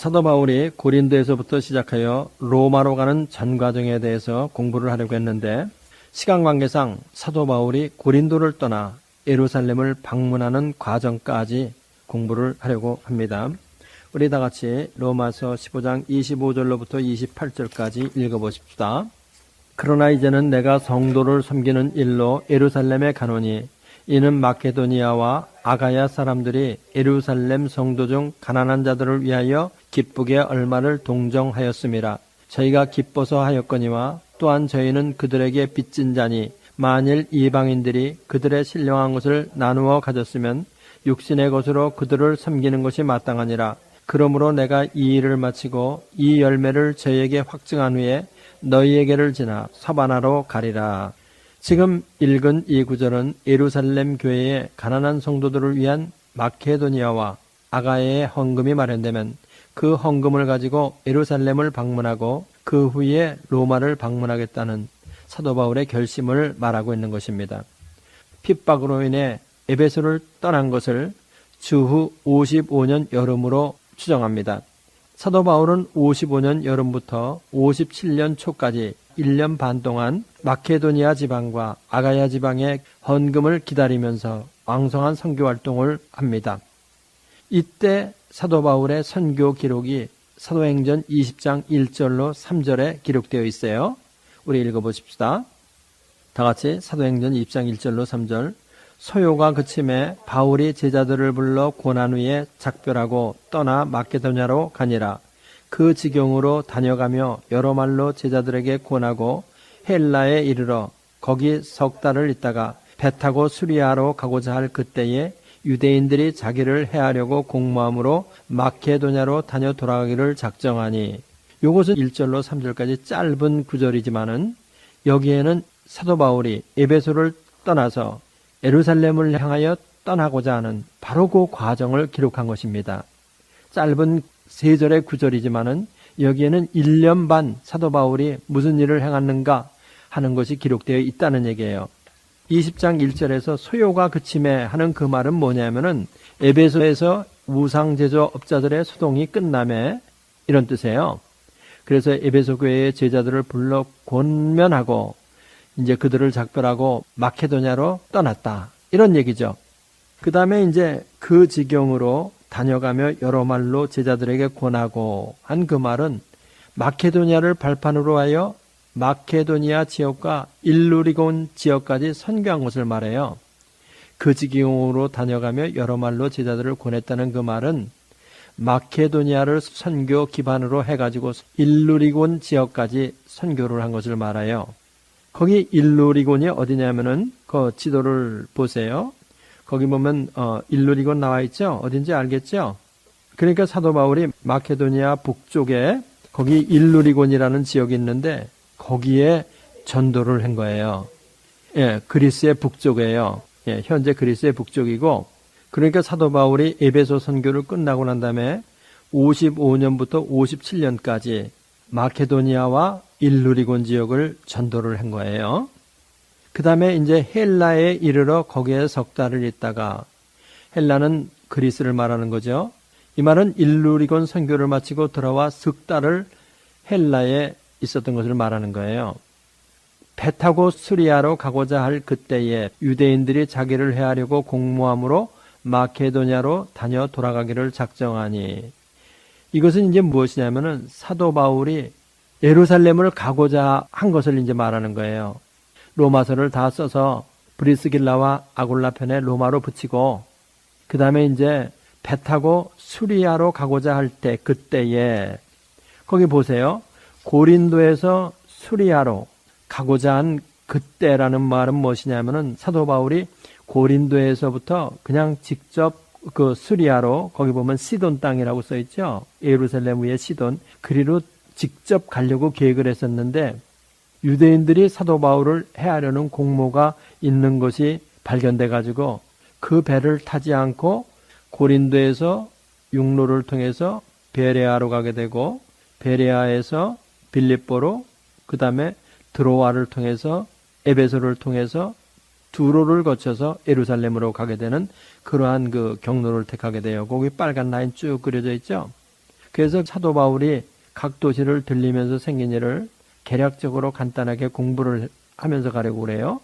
사도 바울이 고린도에서부터 시작하여 로마로 가는 전 과정에 대해서 공부를 하려고 했는데 시간 관계상 사도 바울이 고린도를 떠나 예루살렘을 방문하는 과정까지 공부를 하려고 합니다. 우리 다 같이 로마서 15장 25절로부터 28절까지 읽어보십시다. 그러나 이제는 내가 성도를 섬기는 일로 예루살렘에 가노니 이는 마케도니아와 아가야 사람들이 예루살렘 성도 중 가난한 자들을 위하여 기쁘게 얼마를 동정하였음이라. 저희가 기뻐서 하였거니와 또한 저희는 그들에게 빚진 자니 만일 이방인들이 그들의 신령한 것을 나누어 가졌으면 육신의 것으로 그들을 섬기는 것이 마땅하니라. 그러므로 내가 이 일을 마치고 이 열매를 저희에게 확증한 후에 너희에게를 지나 서바나로 가리라. 지금 읽은 이 구절은 예루살렘 교회의 가난한 성도들을 위한 마케도니아와 아가야의 헌금이 마련되면 그 헌금을 가지고 예루살렘을 방문하고 그 후에 로마를 방문하겠다는 사도 바울의 결심을 말하고 있는 것입니다. 핍박으로 인해 에베소를 떠난 것을 주후 55년 여름으로 추정합니다. 사도 바울은 55년 여름부터 57년 초까지 1년 반 동안 마케도니아 지방과 아가야 지방의 헌금을 기다리면서 왕성한 선교 활동을 합니다. 이때 사도 바울의 선교 기록이 사도행전 20장 1절로 3절에 기록되어 있어요. 우리 읽어보십시다. 다 같이 사도행전 20장 1절로 3절. 소요가 그침에 바울이 제자들을 불러 고난 후에 작별하고 떠나 마케도냐로 가니라. 그 지경으로 다녀가며 여러 말로 제자들에게 권하고 헬라에 이르러 거기 석 달을 있다가 배 타고 수리아로 가고자 할 그때에 유대인들이 자기를 해하려고 공모함으로 마케도냐로 다녀 돌아가기를 작정하니. 요것은 1절로 3절까지 짧은 구절이지만은 여기에는 사도 바울이 에베소를 떠나서 예루살렘을 향하여 떠나고자 하는 바로 그 과정을 기록한 것입니다. 짧은 3절의 구절이지만은 여기에는 1년 반 사도 바울이 무슨 일을 행했는가 하는 것이 기록되어 있다는 얘기예요. 20장 1절에서 소요가 그침에 하는 그 말은 뭐냐면은 에베소에서 우상 제조업자들의 소동이 끝남에 이런 뜻이에요. 그래서 에베소 교회의 제자들을 불러 권면하고 이제 그들을 작별하고 마케도냐로 떠났다. 이런 얘기죠. 그 다음에 이제 그 지경으로 다녀가며 여러 말로 제자들에게 권하고 한 그 말은 마케도니아를 발판으로 하여 마케도니아 지역과 일루리곤 지역까지 선교한 것을 말해요. 그 지경으로 다녀가며 여러 말로 제자들을 권했다는 그 말은 마케도니아를 선교 기반으로 해가지고 일루리곤 지역까지 선교를 한 것을 말해요. 거기 일루리곤이 어디냐면은 그 지도를 보세요. 거기 보면 일루리곤 나와 있죠. 어딘지 알겠죠? 그러니까 사도 바울이 마케도니아 북쪽에 거기 일루리곤이라는 지역이 있는데 거기에 전도를 한 거예요. 예, 그리스의 북쪽이에요. 예, 현재 그리스의 북쪽이고 그러니까 사도 바울이 에베소 선교를 끝나고 난 다음에 55년부터 57년까지 마케도니아와 일루리곤 지역을 전도를 한 거예요. 그 다음에 이제 헬라에 이르러 거기에 석 달을 있다가 헬라는 그리스를 말하는 거죠. 이 말은 일루리곤 선교를 마치고 돌아와 석 달을 헬라에 있었던 것을 말하는 거예요. 배 타고 수리아로 가고자 할 그때에 유대인들이 자기를 해하려고 공모함으로 마케도냐로 다녀 돌아가기를 작정하니. 이것은 이제 무엇이냐면은 사도 바울이 예루살렘을 가고자 한 것을 이제 말하는 거예요. 로마서를 다 써서 브리스길라와 아굴라 편에 로마로 붙이고 그 다음에 이제 배 타고 수리아로 가고자 할 때 그때에 거기 보세요. 고린도에서 수리아로 가고자 한 그때라는 말은 무엇이냐면은 사도 바울이 고린도에서부터 그냥 직접 그 수리아로 거기 보면 시돈 땅이라고 써 있죠. 예루살렘 위에 시돈 그리로 직접 가려고 계획을 했었는데 유대인들이 사도 바울을 해하려는 공모가 있는 것이 발견돼 가지고 그 배를 타지 않고 고린도에서 육로를 통해서 베레아로 가게 되고 베레아에서 빌립보로 그 다음에 드로아를 통해서 에베소를 통해서 두로를 거쳐서 예루살렘으로 가게 되는 그러한 그 경로를 택하게 돼요. 거기 빨간 라인 쭉 그려져 있죠. 그래서 사도 바울이 각 도시를 들리면서 생긴 일을 개략적으로 간단하게 공부를 하면서 가려고 그래요.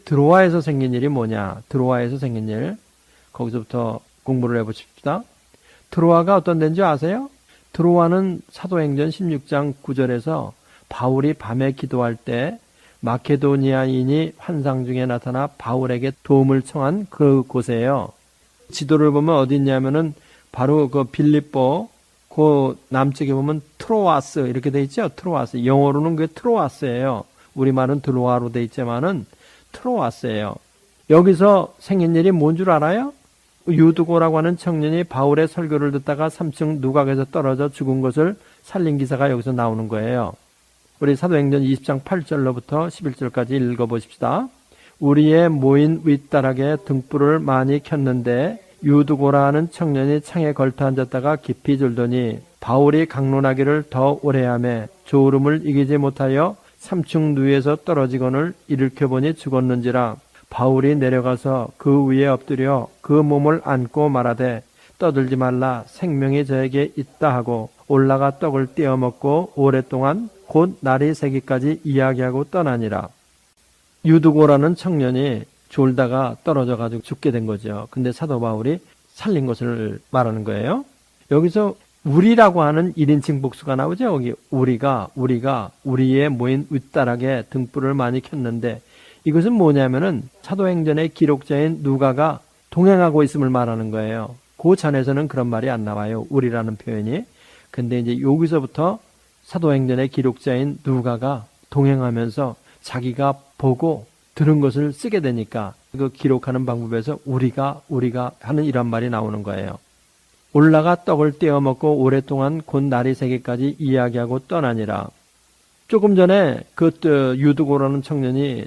드로아에서 생긴 일이 뭐냐? 드로아에서 생긴 일. 거기서부터 공부를 해보십시다. 드로아가 어떤 데인지 아세요? 드로아는 사도행전 16장 9절에서 바울이 밤에 기도할 때 마케도니아인이 환상 중에 나타나 바울에게 도움을 청한 그 곳이에요. 지도를 보면 어디 있냐면은 바로 그 빌립보 그 남쪽에 보면 트로아스 이렇게 돼 있죠. 트로아스. 영어로는 그게 트로아스예요. 우리말은 드로아로 돼 있지만은 트로아스예요. 여기서 생긴 일이 뭔 줄 알아요? 유두고라고 하는 청년이 바울의 설교를 듣다가 3층 누각에서 떨어져 죽은 것을 살린 기사가 여기서 나오는 거예요. 우리 사도행전 20장 8절로부터 11절까지 읽어보십시다. 우리의 모인 윗다락에 등불을 많이 켰는데 유두고라 하는 청년이 창에 걸터 앉았다가 깊이 졸더니 바울이 강론하기를 더 오래 하매 졸음을 이기지 못하여 3층 누에서 떨어지거늘 일으켜보니 죽었는지라. 바울이 내려가서 그 위에 엎드려 그 몸을 안고 말하되 떠들지 말라 생명이 저에게 있다 하고 올라가 떡을 떼어 먹고 오랫동안 곧 날이 새기까지 이야기하고 떠나니라. 유두고라는 청년이 졸다가 떨어져 가지고 죽게 된 거죠. 근데 사도 바울이 살린 것을 말하는 거예요. 여기서 우리라고 하는 1인칭 복수가 나오죠. 여기 우리가 우리의 모인 윗다락에 등불을 많이 켰는데 이것은 뭐냐면은 사도행전의 기록자인 누가가 동행하고 있음을 말하는 거예요. 그 전에서는 그런 말이 안 나와요. 우리라는 표현이. 근데 이제 여기서부터 사도행전의 기록자인 누가가 동행하면서 자기가 보고 들은 것을 쓰게 되니까 그 기록하는 방법에서 우리가 하는 이런 말이 나오는 거예요. 올라가 떡을 떼어 먹고 오랫동안 곧 날이 새기까지 이야기하고 떠나니라. 조금 전에 그 유두고라는 청년이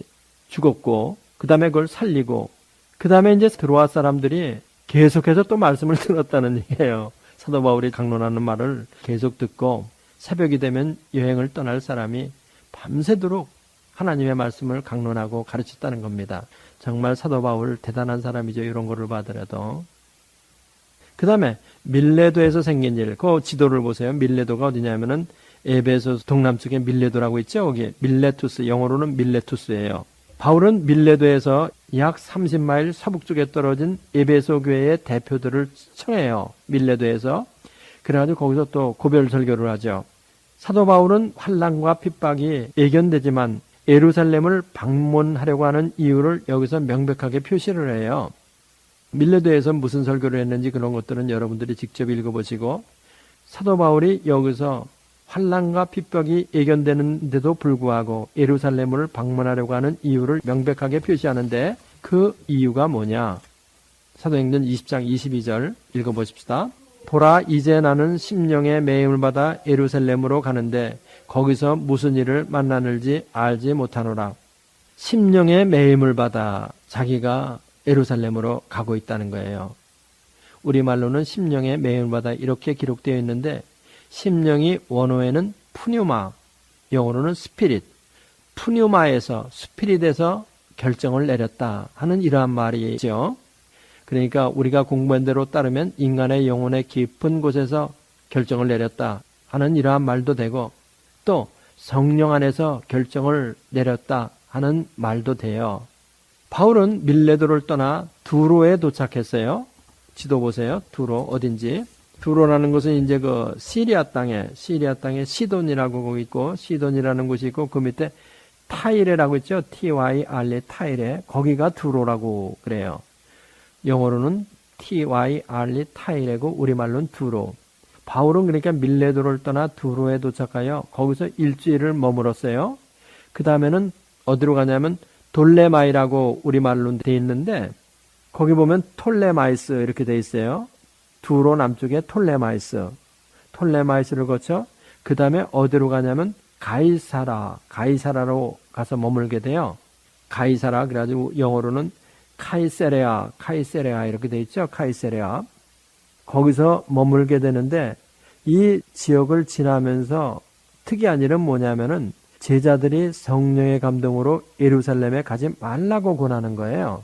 죽었고 그 다음에 그걸 살리고 그 다음에 이제 드로아 사람들이 계속해서 또 말씀을 들었다는 얘기예요. 사도 바울이 강론하는 말을 계속 듣고 새벽이 되면 여행을 떠날 사람이 밤새도록 하나님의 말씀을 강론하고 가르쳤다는 겁니다. 정말 사도 바울 대단한 사람이죠. 이런 거를 봐더라도. 그 다음에 밀레도에서 생긴 일, 그 지도를 보세요. 밀레도가 어디냐면은 에베소 동남쪽에 밀레도라고 있죠. 거기 밀레투스, 영어로는 밀레투스예요. 바울은 밀레도에서 약 30마일 서북쪽에 떨어진 에베소 교회의 대표들을 청해요. 밀레도에서. 그래가지고 거기서 또 고별 설교를 하죠. 사도 바울은 환난과 핍박이 예견되지만 예루살렘을 방문하려고 하는 이유를 여기서 명백하게 표시를 해요. 밀레도에서 무슨 설교를 했는지 그런 것들은 여러분들이 직접 읽어보시고 사도 바울이 여기서 환난과 핍박이 예견되는데도 불구하고 예루살렘을 방문하려고 하는 이유를 명백하게 표시하는데 그 이유가 뭐냐? 사도행전 20장 22절 읽어보십시다. 보라 이제 나는 심령의 매임을 받아 예루살렘으로 가는데 거기서 무슨 일을 만나는지 알지 못하노라. 심령의 매임을 받아 자기가 예루살렘으로 가고 있다는 거예요. 우리말로는 심령의 매임을 받아 이렇게 기록되어 있는데 심령이 원어에는 푸뉴마, 영어로는 스피릿, 푸뉴마에서 스피릿에서 결정을 내렸다 하는 이러한 말이죠. 그러니까 우리가 공부한 대로 따르면 인간의 영혼의 깊은 곳에서 결정을 내렸다 하는 이러한 말도 되고 또 성령 안에서 결정을 내렸다 하는 말도 돼요. 바울은 밀레도를 떠나 두로에 도착했어요. 지도 보세요. 두로 어딘지. 두로라는 곳은 이제 그 시리아 땅에 시돈이라고 거기 있고 시돈이라는 곳이 있고 그 밑에 타이레라고 있죠. TYRE 타이레. 거기가 두로라고 그래요. 영어로는 TYRE 타이레고 우리말로는 두로. 바울은 그러니까 밀레도를 떠나 두로에 도착하여 거기서 일주일을 머물었어요. 그 다음에는 어디로 가냐면 돌레마이라고 우리말로 돼 있는데 거기 보면 톨레마이스 이렇게 돼 있어요. 두로 남쪽에 톨레마이스를 거쳐 그 다음에 어디로 가냐면 가이사라로 가서 머물게 돼요. 가이사라 그래가지고 영어로는 카이세레아 이렇게 돼 있죠. 카이세레아. 거기서 머물게 되는데 이 지역을 지나면서 특이한 일은 뭐냐면은 제자들이 성령의 감동으로 예루살렘에 가지 말라고 권하는 거예요.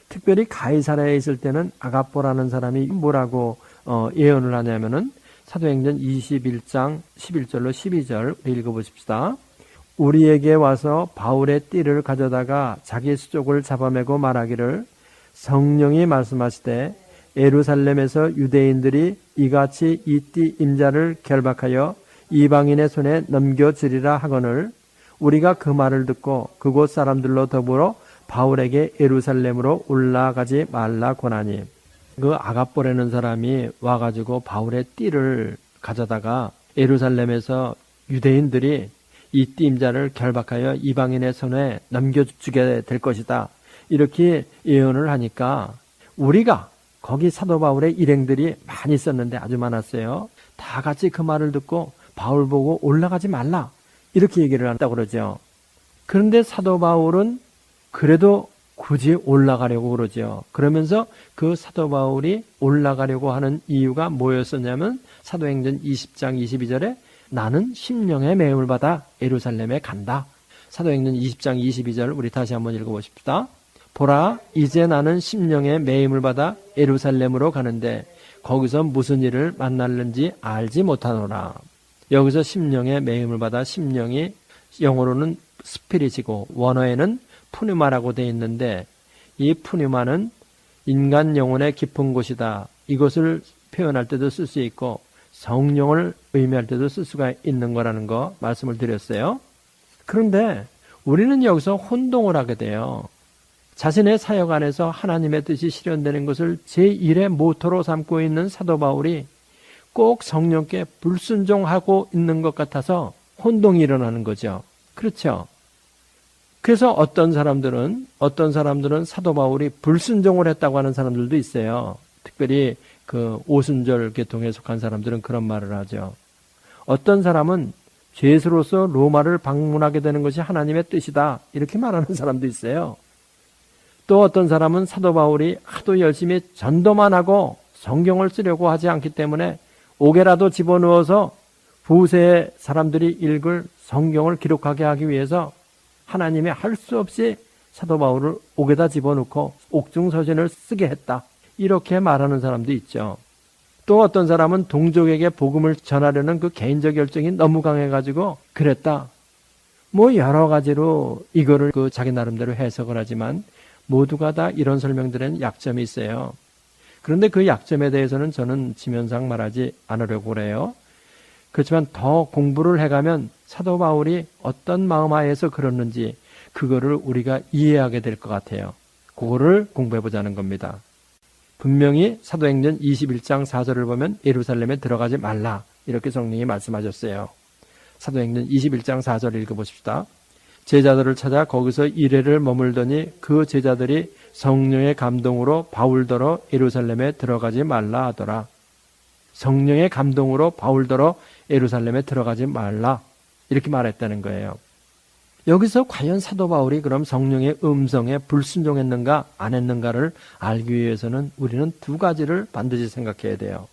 특별히 가이사라에 있을 때는 아가포라는 사람이 뭐라고 예언을 하냐면은 사도행전 21장 11절로 12절 읽어보십시다. 우리에게 와서 바울의 띠를 가져다가 자기 수족을 잡아매고 말하기를 성령이 말씀하시되 예루살렘에서 유대인들이 이같이 이 띠 임자를 결박하여 이방인의 손에 넘겨주리라 하거늘 우리가 그 말을 듣고 그곳 사람들로 더불어 바울에게 예루살렘으로 올라가지 말라 권하니 그 아갑보라는 사람이 와가지고 바울의 띠를 가져다가 예루살렘에서 유대인들이 이 띠 임자를 결박하여 이방인의 손에 넘겨주게 될 것이다. 이렇게 예언을 하니까 우리가 거기 사도 바울의 일행들이 많이 있었는데 아주 많았어요. 다 같이 그 말을 듣고 바울 보고 올라가지 말라. 이렇게 얘기를 한다고 그러죠. 그런데 사도 바울은 그래도 굳이 올라가려고 그러죠. 그러면서 그 사도 바울이 올라가려고 하는 이유가 뭐였었냐면 사도행전 20장 22절에 나는 심령의 매임을 받아 예루살렘에 간다. 사도행전 20장 22절 우리 다시 한번 읽어보십시다. 보라 이제 나는 심령의 매임을 받아 예루살렘으로 가는데 거기서 무슨 일을 만날는지 알지 못하노라. 여기서 심령의 매임을 받아 심령이 영어로는 스피릿이고 원어에는 푸뉴마라고 되어 있는데 이 푸뉴마는 인간 영혼의 깊은 곳이다. 이것을 표현할 때도 쓸 수 있고 성령을 의미할 때도 쓸 수가 있는 거라는 거 말씀을 드렸어요. 그런데 우리는 여기서 혼동을 하게 돼요. 자신의 사역 안에서 하나님의 뜻이 실현되는 것을 제1의 모토로 삼고 있는 사도 바울이 꼭 성령께 불순종하고 있는 것 같아서 혼동이 일어나는 거죠. 그렇죠? 그래서 어떤 사람들은 사도 바울이 불순종을 했다고 하는 사람들도 있어요. 특별히 그 오순절 계통에 속한 사람들은 그런 말을 하죠. 어떤 사람은 죄수로서 로마를 방문하게 되는 것이 하나님의 뜻이다. 이렇게 말하는 사람도 있어요. 또 어떤 사람은 사도 바울이 하도 열심히 전도만 하고 성경을 쓰려고 하지 않기 때문에 옥에라도 집어넣어서 후세 사람들이 읽을 성경을 기록하게 하기 위해서 하나님이 할 수 없이 사도 바울을 옥에다 집어넣고 옥중서신을 쓰게 했다. 이렇게 말하는 사람도 있죠. 또 어떤 사람은 동족에게 복음을 전하려는 그 개인적 열정이 너무 강해가지고 그랬다. 뭐 여러 가지로 이거를 그 자기 나름대로 해석을 하지만 모두가 다 이런 설명들에는 약점이 있어요. 그런데 그 약점에 대해서는 저는 지면상 말하지 않으려고 그래요. 그렇지만 더 공부를 해가면 사도 바울이 어떤 마음하에서 그랬는지 그거를 우리가 이해하게 될 것 같아요. 그거를 공부해보자는 겁니다. 분명히 사도행전 21장 4절을 보면 예루살렘에 들어가지 말라 이렇게 성령이 말씀하셨어요. 사도행전 21장 4절 읽어보십시다. 제자들을 찾아 거기서 이레를 머물더니 그 제자들이 성령의 감동으로 바울더러 예루살렘에 들어가지 말라 하더라. 성령의 감동으로 바울더러 예루살렘에 들어가지 말라 이렇게 말했다는 거예요. 여기서 과연 사도 바울이 그럼 성령의 음성에 불순종했는가 안 했는가를 알기 위해서는 우리는 두 가지를 반드시 생각해야 돼요.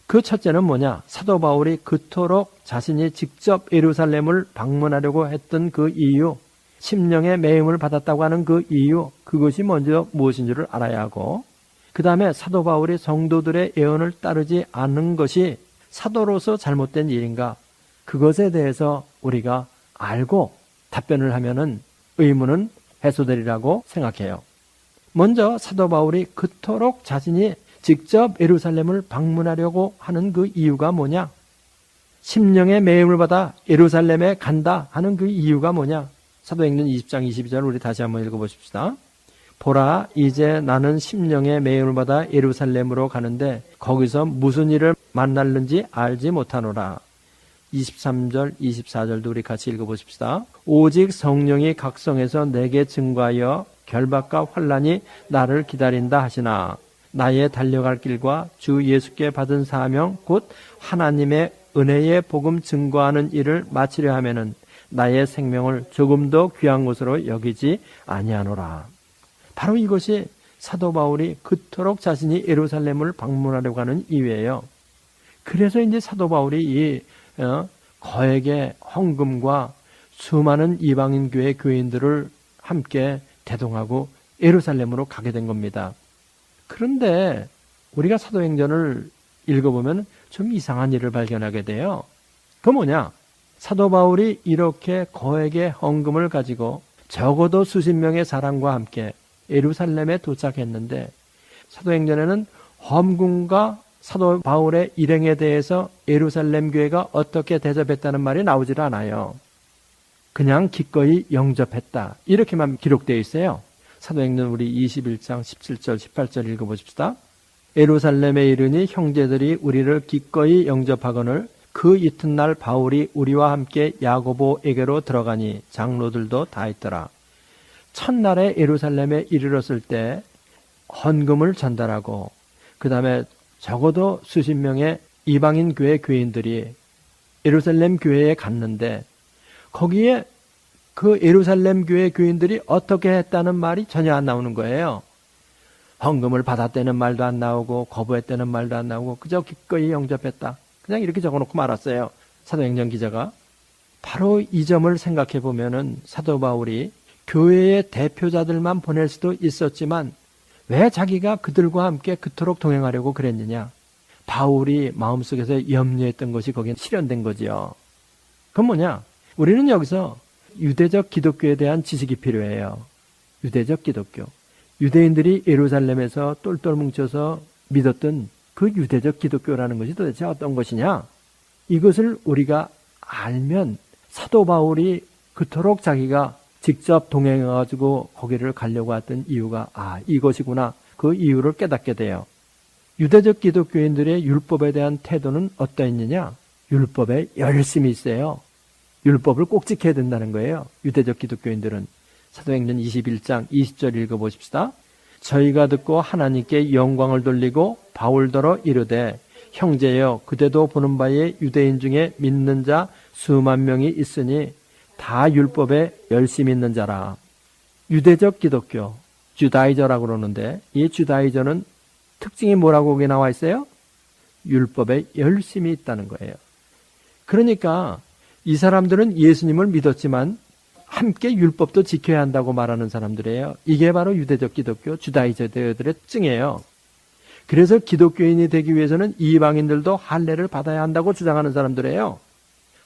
그 첫째는 뭐냐? 사도 바울이 그토록 자신이 직접 예루살렘을 방문하려고 했던 그 이유, 심령의 매임을 받았다고 하는 그 이유, 그것이 먼저 무엇인 줄을 알아야 하고 그 다음에 사도 바울이 성도들의 예언을 따르지 않는 것이 사도로서 잘못된 일인가? 그것에 대해서 우리가 알고 답변을 하면은 의문은 해소되리라고 생각해요. 먼저 사도 바울이 그토록 자신이 직접 예루살렘을 방문하려고 하는 그 이유가 뭐냐? 심령의 매임을 받아 예루살렘에 간다 하는 그 이유가 뭐냐? 사도행전 20장 22절 우리 다시 한번 읽어보십시다. 보라 이제 나는 심령의 매임을 받아 예루살렘으로 가는데 거기서 무슨 일을 만날는지 알지 못하노라. 23절 24절도 우리 같이 읽어보십시다. 오직 성령이 각성해서 내게 증거하여 결박과 환난이 나를 기다린다 하시나 나의 달려갈 길과 주 예수께 받은 사명 곧 하나님의 은혜의 복음 증거하는 일을 마치려 하면은 나의 생명을 조금도 귀한 것으로 여기지 아니하노라. 바로 이것이 사도 바울이 그토록 자신이 예루살렘을 방문하려고 하는 이유예요. 그래서 이제 사도 바울이 이 거액의 헌금과 수많은 이방인 교회 교인들을 함께 대동하고 예루살렘으로 가게 된 겁니다. 그런데 우리가 사도행전을 읽어보면 좀 이상한 일을 발견하게 돼요. 그 뭐냐? 사도 바울이 이렇게 거액의 헌금을 가지고 적어도 수십 명의 사람과 함께 예루살렘에 도착했는데 사도행전에는 헌금과 사도 바울의 일행에 대해서 예루살렘 교회가 어떻게 대접했다는 말이 나오질 않아요. 그냥 기꺼이 영접했다. 이렇게만 기록되어 있어요. 사도행전 우리 21장 17절 18절 읽어보십시다. 예루살렘에 이르니 형제들이 우리를 기꺼이 영접하거늘 그 이튿날 바울이 우리와 함께 야고보에게로 들어가니 장로들도 다 있더라. 첫날에 예루살렘에 이르렀을 때 헌금을 전달하고 그 다음에 적어도 수십 명의 이방인 교회 교인들이 예루살렘 교회에 갔는데 거기에 그 예루살렘 교회 교인들이 어떻게 했다는 말이 전혀 안 나오는 거예요. 헌금을 받았다는 말도 안 나오고 거부했다는 말도 안 나오고 그저 기꺼이 영접했다. 그냥 이렇게 적어놓고 말았어요. 사도행전 기자가. 바로 이 점을 생각해 보면은 사도 바울이 교회의 대표자들만 보낼 수도 있었지만 왜 자기가 그들과 함께 그토록 동행하려고 그랬느냐. 바울이 마음속에서 염려했던 것이 거기에 실현된 거지요. 그건 뭐냐? 우리는 여기서 유대적 기독교에 대한 지식이 필요해요. 유대적 기독교. 유대인들이 예루살렘에서 똘똘 뭉쳐서 믿었던 그 유대적 기독교라는 것이 도대체 어떤 것이냐? 이것을 우리가 알면 사도 바울이 그토록 자기가 직접 동행해가지고 거기를 가려고 했던 이유가 이것이구나. 그 이유를 깨닫게 돼요. 유대적 기독교인들의 율법에 대한 태도는 어떠했느냐? 율법에 열심히 있어요. 율법을 꼭 지켜야 된다는 거예요. 유대적 기독교인들은. 사도행전 21장 20절 읽어보십시다. 저희가 듣고 하나님께 영광을 돌리고 바울더러 이르되 형제여 그대도 보는 바에 유대인 중에 믿는 자 수만 명이 있으니 다 율법에 열심히 있는 자라. 유대적 기독교, 주다이저라고 그러는데 이 주다이저는 특징이 뭐라고 거기 나와 있어요? 율법에 열심히 있다는 거예요. 그러니까 이 사람들은 예수님을 믿었지만 함께 율법도 지켜야 한다고 말하는 사람들이에요. 이게 바로 유대적 기독교, 주다이저들의 특징이에요. 그래서 기독교인이 되기 위해서는 이방인들도 할례를 받아야 한다고 주장하는 사람들이에요.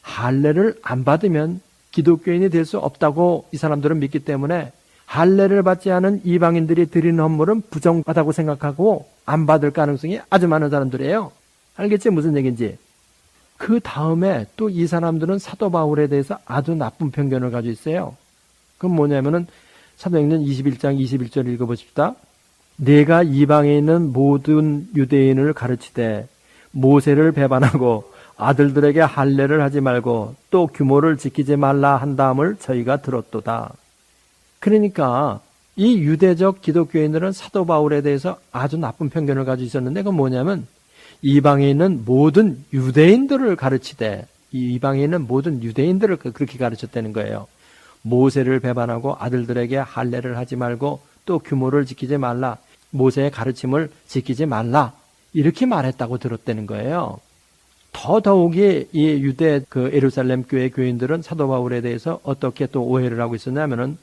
할례를 안 받으면 기독교인이 될 수 없다고 이 사람들은 믿기 때문에 할례를 받지 않은 이방인들이 드리는 헌물은 부정하다고 생각하고 안 받을 가능성이 아주 많은 사람들이에요. 알겠지? 무슨 얘기인지. 그 다음에 또 이 사람들은 사도 바울에 대해서 아주 나쁜 편견을 가지고 있어요. 그건 뭐냐면은 사도행전 21장 21절 읽어보십시다. 내가 이방에 있는 모든 유대인을 가르치되 모세를 배반하고 아들들에게 할례를 하지 말고 또 규모를 지키지 말라 한다음을 저희가 들었도다. 그러니까 이 유대적 기독교인들은 사도 바울에 대해서 아주 나쁜 편견을 가지고 있었는데 그건 뭐냐면 이방에 있는 모든 유대인들을 가르치되 이 이방에 있는 모든 유대인들을 그렇게 가르쳤다는 거예요. 모세를 배반하고 아들들에게 할례를 하지 말고 또 규모를 지키지 말라. 모세의 가르침을 지키지 말라. 이렇게 말했다고 들었다는 거예요. 더더욱이 이 유대 예루살렘 교회 교인들은 사도 바울에 대해서 어떻게 또 오해를 하고 있었냐면은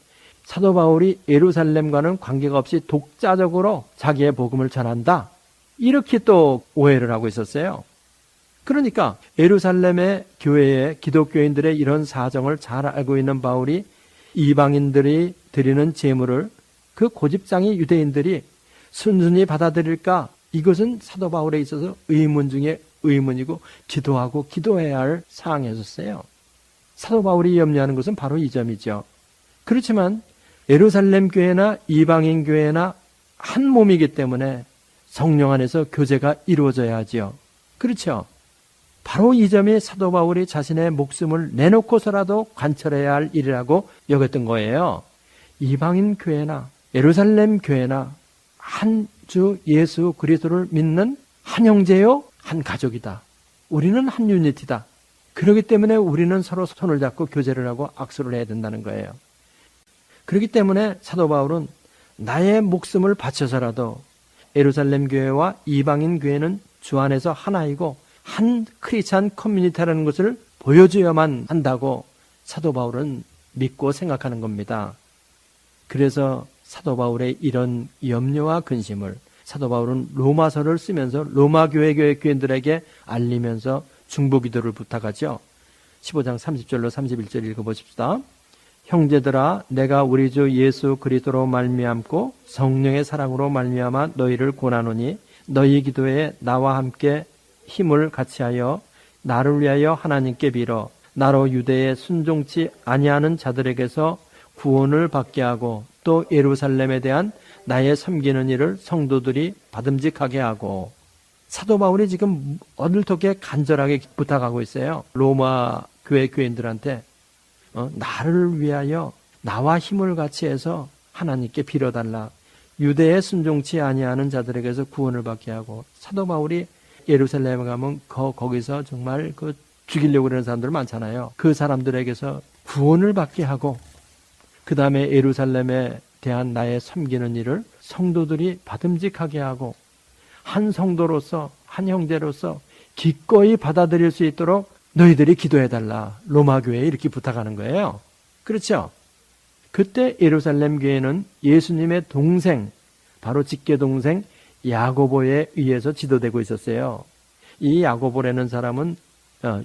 사도 바울이 예루살렘과는 관계가 없이 독자적으로 자기의 복음을 전한다. 이렇게 또 오해를 하고 있었어요. 그러니까 예루살렘의 교회의 기독교인들의 이런 사정을 잘 알고 있는 바울이 이방인들이 드리는 제물을 그 고집장이 유대인들이 순순히 받아들일까? 이것은 사도 바울에 있어서 의문 중에 의문이고 기도하고 기도해야 할 사항이었어요. 사도 바울이 염려하는 것은 바로 이 점이죠. 그렇지만 예루살렘 교회나 이방인 교회나 한 몸이기 때문에 성령 안에서 교제가 이루어져야 하지요. 그렇죠? 바로 이 점이 사도 바울이 자신의 목숨을 내놓고서라도 관철해야 할 일이라고 여겼던 거예요. 이방인 교회나 예루살렘 교회나 한 주 예수 그리스도를 믿는 한 형제요, 한 가족이다. 우리는 한 유니티다. 그렇기 때문에 우리는 서로 손을 잡고 교제를 하고 악수를 해야 된다는 거예요. 그렇기 때문에 사도 바울은 나의 목숨을 바쳐서라도 예루살렘 교회와 이방인 교회는 주 안에서 하나이고 한 크리스찬 커뮤니티라는 것을 보여줘야만 한다고 사도 바울은 믿고 생각하는 겁니다. 그래서 사도 바울의 이런 염려와 근심을 사도 바울은 로마서를 쓰면서 로마 교회 교인들에게 알리면서 중보기도를 부탁하죠. 15장 30절로 31절 읽어보십시다. 형제들아, 내가 우리 주 예수 그리스도로 말미암고 성령의 사랑으로 말미암아 너희를 권하노니 너희 기도에 나와 함께 힘을 같이하여 나를 위하여 하나님께 빌어 나로 유대에 순종치 아니하는 자들에게서 구원을 받게 하고 또 예루살렘에 대한 나의 섬기는 일을 성도들이 받음직하게 하고. 사도 바울이 지금 어떻게 간절하게 부탁하고 있어요. 로마 교회 교인들한테 나를 위하여 나와 힘을 같이 해서 하나님께 빌어달라. 유대에 순종치 아니하는 자들에게서 구원을 받게 하고. 사도 바울이 예루살렘에 가면 거기서 정말 죽이려고 그러는 사람들 많잖아요. 그 사람들에게서 구원을 받게 하고, 그 다음에 예루살렘에 대한 나의 섬기는 일을 성도들이 받음직하게 하고, 한 성도로서 한 형제로서 기꺼이 받아들일 수 있도록 너희들이 기도해달라. 로마 교회에 이렇게 부탁하는 거예요. 그렇죠? 그때 예루살렘 교회는 예수님의 동생, 바로 직계동생 야고보에 의해서 지도되고 있었어요. 이 야고보라는 사람은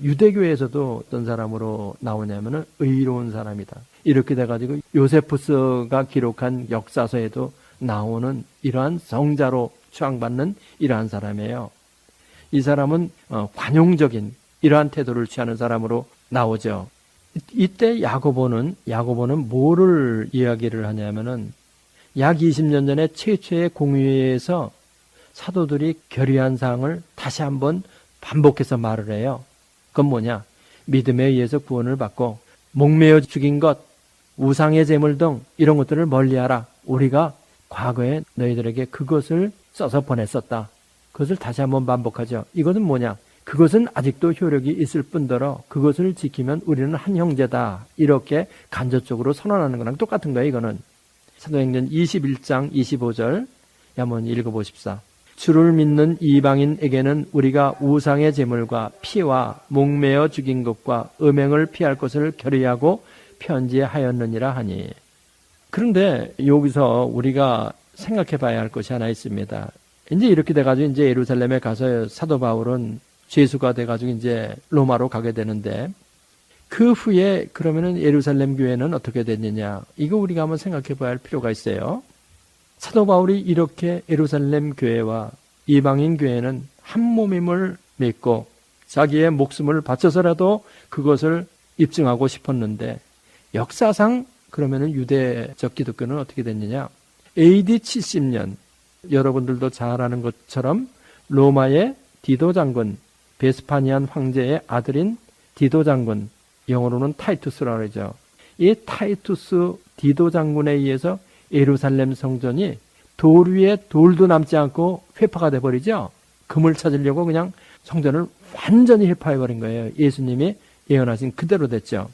유대교에서도 어떤 사람으로 나오냐면은 의로운 사람이다. 이렇게 돼가지고 요세푸스가 기록한 역사서에도 나오는 이러한 성자로 추앙받는 이러한 사람이에요. 이 사람은 관용적인 이러한 태도를 취하는 사람으로 나오죠. 이때 야고보는 뭐를 이야기를 하냐면은 약 20년 전에 최초의 공의회에서 사도들이 결의한 사항을 다시 한번 반복해서 말을 해요. 그건 뭐냐? 믿음에 의해서 구원을 받고 목매어 죽인 것, 우상의 제물 등 이런 것들을 멀리하라. 우리가 과거에 너희들에게 그것을 써서 보냈었다. 그것을 다시 한번 반복하죠. 이것은 뭐냐? 그것은 아직도 효력이 있을 뿐더러 그것을 지키면 우리는 한 형제다. 이렇게 간접적으로 선언하는 거랑 똑같은 거예요. 이거는 사도행전 21장 25절 한번 읽어보십시다. 주를 믿는 이방인에게는 우리가 우상의 제물과 피와 목매어 죽인 것과 음행을 피할 것을 결의하고 편지하였느니라 하니. 그런데 여기서 우리가 생각해 봐야 할 것이 하나 있습니다. 이제 이렇게 돼가지고 이제 예루살렘에 가서 사도 바울은 죄수가 돼가지고 이제 로마로 가게 되는데, 그 후에 그러면은 예루살렘 교회는 어떻게 됐느냐? 이거 우리가 한번 생각해 봐야 할 필요가 있어요. 사도 바울이 이렇게 예루살렘 교회와 이방인 교회는 한 몸임을 믿고 자기의 목숨을 바쳐서라도 그것을 입증하고 싶었는데, 역사상 그러면은 유대적 기독교는 어떻게 됐느냐? AD 70년, 여러분들도 잘 아는 것처럼 로마의 디도 장군, 베스파니안 황제의 아들인 디도 장군, 영어로는 타이투스라고 그러죠. 이 타이투스 디도 장군에 의해서 예루살렘 성전이 돌 위에 돌도 남지 않고 회파가 돼버리죠. 금을 찾으려고 그냥 성전을 완전히 회파해버린 거예요. 예수님이 예언하신 그대로 됐죠.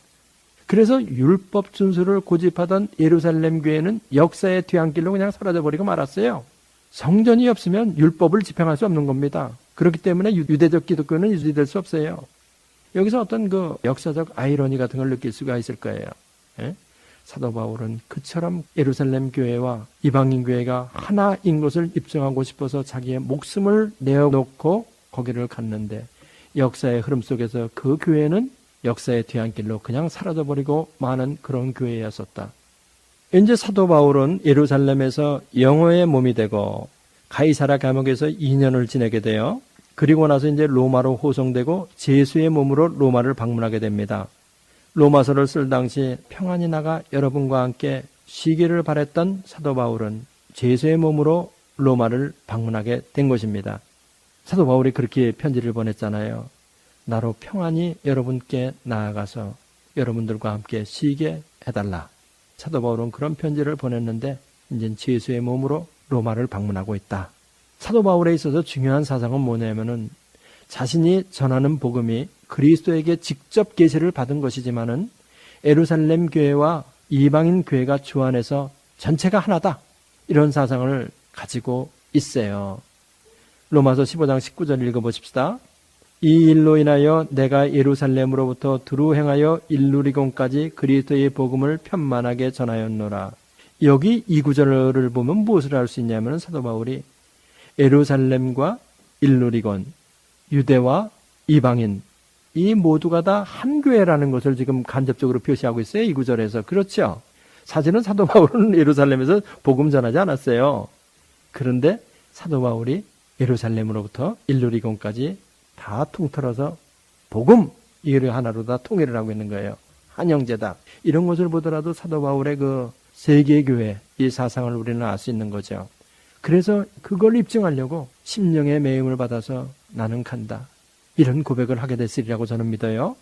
그래서 율법 준수를 고집하던 예루살렘 교회는 역사의 뒤안길로 그냥 사라져버리고 말았어요. 성전이 없으면 율법을 집행할 수 없는 겁니다. 그렇기 때문에 유대적 기독교는 유지될 수 없어요. 여기서 어떤 역사적 아이러니 같은 걸 느낄 수가 있을 거예요. 예? 사도 바울은 그처럼 예루살렘 교회와 이방인 교회가 하나인 것을 입증하고 싶어서 자기의 목숨을 내어놓고 거기를 갔는데, 역사의 흐름 속에서 그 교회는 역사의 뒤안길로 그냥 사라져버리고 마는 그런 교회였었다. 이제 사도 바울은 예루살렘에서 영어의 몸이 되고 가이사라 감옥에서 2년을 지내게 돼요. 그리고 나서 이제 로마로 호송되고 제수의 몸으로 로마를 방문하게 됩니다. 로마서를 쓸 당시 평안히 나가 여러분과 함께 쉬기를 바랬던 사도 바울은 제수의 몸으로 로마를 방문하게 된 것입니다. 사도 바울이 그렇게 편지를 보냈잖아요. 나로 평안히 여러분께 나아가서 여러분들과 함께 쉬게 해달라. 사도 바울은 그런 편지를 보냈는데 이제 제수의 몸으로 로마를 방문하고 있다. 사도 바울에 있어서 중요한 사상은 뭐냐면은 자신이 전하는 복음이 그리스도에게 직접 계시를 받은 것이지만은 예루살렘 교회와 이방인 교회가 주 안에서 전체가 하나다. 이런 사상을 가지고 있어요. 로마서 15장 19절 읽어보십시다. 이 일로 인하여 내가 예루살렘으로부터 두루 행하여 일루리곤까지 그리스도의 복음을 편만하게 전하였노라. 여기 이 구절을 보면 무엇을 알 수 있냐면 사도 바울이 예루살렘과 일루리곤, 유대와 이방인, 이 모두가 다 한 교회라는 것을 지금 간접적으로 표시하고 있어요. 이 구절에서. 그렇죠? 사실은 사도 바울은 예루살렘에서 복음 전하지 않았어요. 그런데 사도 바울이 예루살렘으로부터 일루리곤까지 다 통틀어서 복음, 이를 하나로 다 통일을 하고 있는 거예요. 한 형제다. 이런 것을 보더라도 사도 바울의 그 세계교회, 이 사상을 우리는 알 수 있는 거죠. 그래서 그걸 입증하려고 심령의 매임을 받아서 나는 간다. 이런 고백을 하게 됐으리라고 저는 믿어요.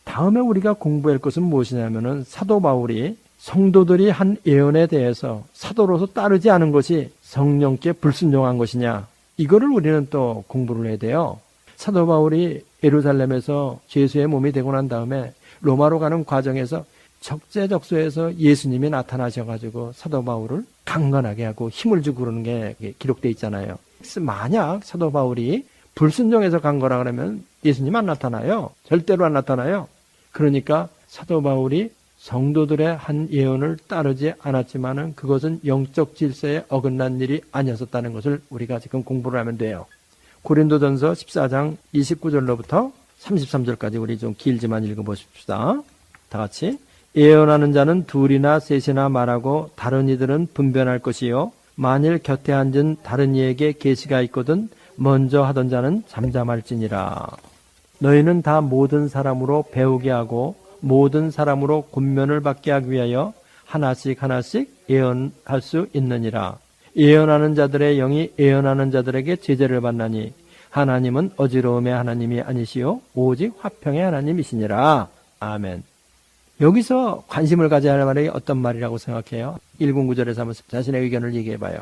다음에 우리가 공부할 것은 무엇이냐면은 사도 바울이 성도들이 한 예언에 대해서 사도로서 따르지 않은 것이 성령께 불순종한 것이냐, 이거를 우리는 또 공부를 해야 돼요. 사도 바울이 예루살렘에서 죄수의 몸이 되고 난 다음에 로마로 가는 과정에서 적재적소에서 예수님이 나타나셔가지고 사도 바울을 강건하게 하고 힘을 주고 그러는 게 기록되어 있잖아요. 만약 사도 바울이 불순종해서 간 거라 그러면 예수님 안 나타나요. 절대로 안 나타나요. 그러니까 사도 바울이 성도들의 한 예언을 따르지 않았지만은 그것은 영적 질서에 어긋난 일이 아니었다는 것을 우리가 지금 공부를 하면 돼요. 고린도전서 14장 29절로부터 33절까지 우리 좀 길지만 읽어보십시다. 다 같이. 예언하는 자는 둘이나 셋이나 말하고 다른 이들은 분변할 것이요, 만일 곁에 앉은 다른 이에게 계시가 있거든 먼저 하던 자는 잠잠할지니라. 너희는 다 모든 사람으로 배우게 하고 모든 사람으로 권면을 받게 하기 위하여 하나씩 하나씩 예언할 수 있느니라. 예언하는 자들의 영이 예언하는 자들에게 제재를 받나니 하나님은 어지러움의 하나님이 아니시요 오직 화평의 하나님이시니라. 아멘. 여기서 관심을 가져야 할 말이 어떤 말이라고 생각해요? 109절에서 한번 자신의 의견을 얘기해봐요.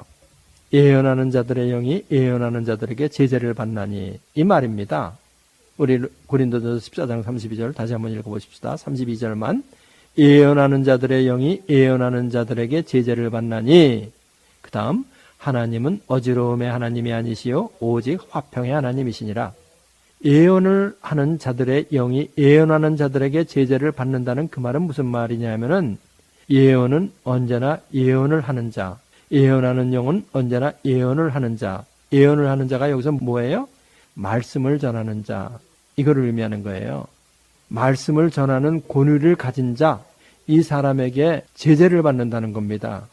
예언하는 자들의 영이 예언하는 자들에게 제재를 받나니, 이 말입니다. 우리 고린도전서 14장 32절 다시 한번 읽어보십시다. 32절만. 예언하는 자들의 영이 예언하는 자들에게 제재를 받나니, 그 다음 하나님은 어지러움의 하나님이 아니시요 오직 화평의 하나님이시니라. 예언을 하는 자들의 영이 예언하는 자들에게 제재를 받는다는 그 말은 무슨 말이냐면은, 예언은 언제나 예언을 하는 자, 예언하는 영은 언제나 예언을 하는 자, 예언을 하는 자가 여기서 뭐예요? 말씀을 전하는 자, 이거를 의미하는 거예요. 말씀을 전하는 권위를 가진 자, 이 사람에게 제재를 받는다는 겁니다.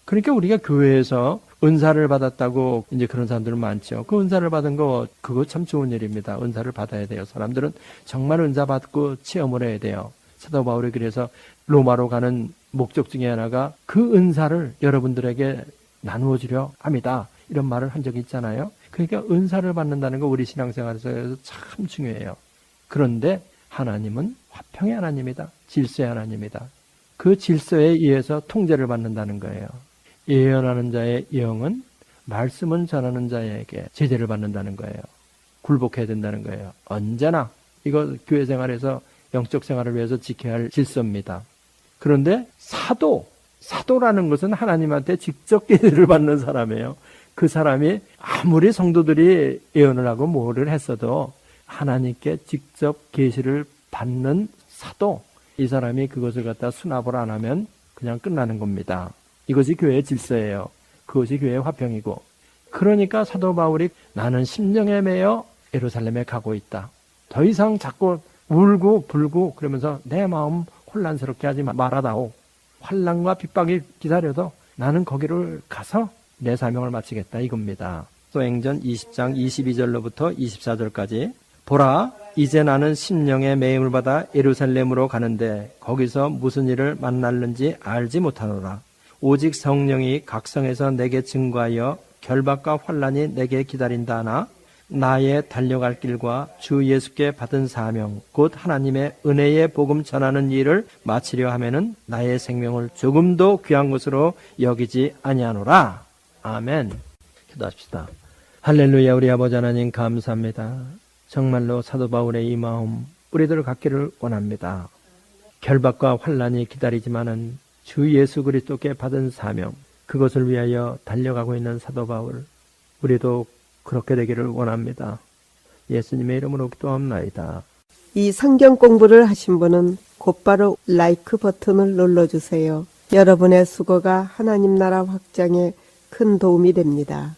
그러니까 우리가 교회에서 은사를 받았다고 이제 그런 사람들은 많죠. 그 은사를 받은 거 그거 참 좋은 일입니다. 은사를 받아야 돼요. 사람들은 정말 은사 받고 체험을 해야 돼요. 사도 바울이 그래서 로마로 가는 목적 중에 하나가 그 은사를 여러분들에게 나누어 주려 합니다. 이런 말을 한 적이 있잖아요. 그러니까 은사를 받는다는 거 우리 신앙생활에서 참 중요해요. 그런데 하나님은 화평의 하나님이다. 질서의 하나님이다. 그 질서에 의해서 통제를 받는다는 거예요. 예언하는 자의 영은 말씀은 전하는 자에게 제재를 받는다는 거예요. 굴복해야 된다는 거예요. 언제나 이거 교회 생활에서 영적 생활을 위해서 지켜야 할 질서입니다. 그런데 사도라는 것은 하나님한테 직접 계시를 받는 사람이에요. 그 사람이 아무리 성도들이 예언을 하고 뭐를 했어도 하나님께 직접 계시를 받는 사도, 이 사람이 그것을 갖다 수납을 안 하면 그냥 끝나는 겁니다. 이것이 교회의 질서예요. 그것이 교회의 화평이고. 그러니까 사도 바울이 나는 심령에 매여 예루살렘에 가고 있다. 더 이상 자꾸 울고 불고 그러면서 내 마음 혼란스럽게 하지 말아다오. 환난과 핍박이 기다려도 나는 거기를 가서 내 사명을 마치겠다, 이겁니다. 사도행전 20장 22절로부터 24절까지. 보라, 이제 나는 심령의 매임을 받아 예루살렘으로 가는데 거기서 무슨 일을 만날는지 알지 못하노라. 오직 성령이 각성해서 내게 증거하여 결박과 환난이 내게 기다린다 하나, 나의 달려갈 길과 주 예수께 받은 사명 곧 하나님의 은혜의 복음 전하는 일을 마치려 하면은 나의 생명을 조금도 귀한 것으로 여기지 아니하노라. 아멘. 기도합시다. 할렐루야. 우리 아버지 하나님 감사합니다. 정말로 사도 바울의 이 마음 우리들 갖기를 원합니다. 결박과 환난이 기다리지만은 주 예수 그리스도께 받은 사명, 그것을 위하여 달려가고 있는 사도 바울, 우리도 그렇게 되기를 원합니다. 예수님의 이름으로 기도합나이다. 이 성경 공부를 하신 분은 곧바로 라이크 버튼을 눌러주세요. 여러분의 수고가 하나님 나라 확장에 큰 도움이 됩니다.